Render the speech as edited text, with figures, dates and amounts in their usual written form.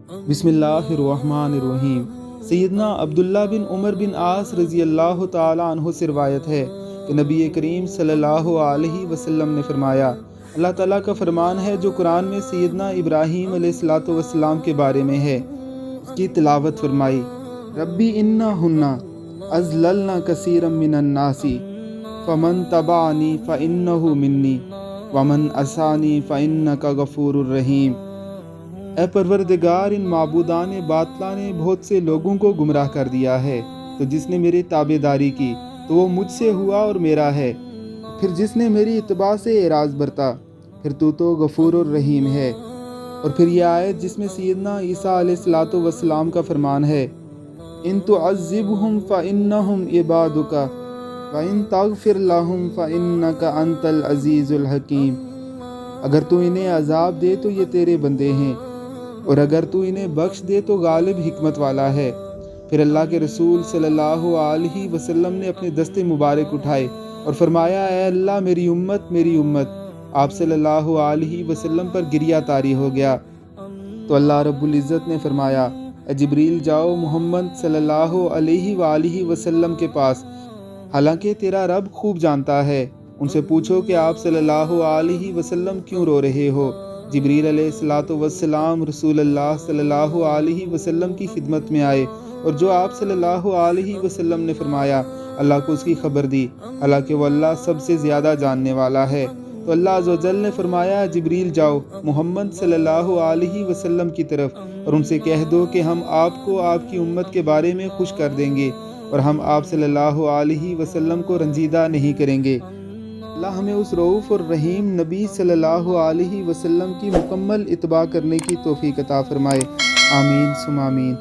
بسم اللہ الرحمن الرحیم۔ سیدنا عبداللہ بن عمر بن عاص رضی اللہ تعالیٰ عنہ سے روایت ہے کہ نبی کریم صلی اللہ علیہ وسلم نے فرمایا، اللہ تعالیٰ کا فرمان ہے جو قرآن میں سیدنا ابراہیم علیہ السلام کے بارے میں ہے، اس کی تلاوت فرمائی۔ ربی انہن اضللن کثیرا من الناس فمن تبعنی فانہ منی ومن عصانی فانک غفور الرحیم۔ اے پروردگار، ان معبودان باطلہ نے بہت سے لوگوں کو گمراہ کر دیا ہے، تو جس نے میری تابع داری کی تو وہ مجھ سے ہوا اور میرا ہے، پھر جس نے میری اتباع سے اعراض برتا پھر تو غفور الرحیم ہے۔ اور پھر یہ آیت جس میں سیدنا عیسیٰ علیہ السلام کا فرمان ہے، ان تعذبہم فانہم عبادک وان تغفر لہم فانک انت العزیز الحکیم۔ اگر تو انہیں عذاب دے تو یہ تیرے بندے ہیں، اور اگر تو انہیں بخش دے تو غالب حکمت والا ہے۔ پھر اللہ کے رسول صلی اللہ علیہ وسلم نے اپنے دستے مبارک اٹھائے اور فرمایا، اے اللہ میری امت میری امت۔ آپ صلی اللہ علیہ وسلم پر گریہ طاری ہو گیا تو اللہ رب العزت نے فرمایا، اے جبریل جاؤ محمد صلی اللہ علیہ وآلہ وسلم کے پاس، حالانکہ تیرا رب خوب جانتا ہے، ان سے پوچھو کہ آپ صلی اللہ علیہ وسلم کیوں رو رہے ہو۔ جبریل علیہ السلام رسول اللہ صلی اللہ علیہ وسلم کی خدمت میں آئے، اور جو آپ صلی اللہ علیہ وسلم نے فرمایا اللہ کو اس کی خبر دی، حالانکہ وہ اللہ سب سے زیادہ جاننے والا ہے۔ تو اللہ عز و جل نے فرمایا، جبریل جاؤ محمد صلی اللہ علیہ وسلم کی طرف اور ان سے کہہ دو کہ ہم آپ کو آپ کی امت کے بارے میں خوش کر دیں گے، اور ہم آپ صلی اللہ علیہ وسلم کو رنجیدہ نہیں کریں گے۔ اللہ ہمیں اس رؤوف اور رحیم نبی صلی اللہ علیہ وسلم کی مکمل اتباع کرنے کی توفیق عطا فرمائے، آمین ثم آمین۔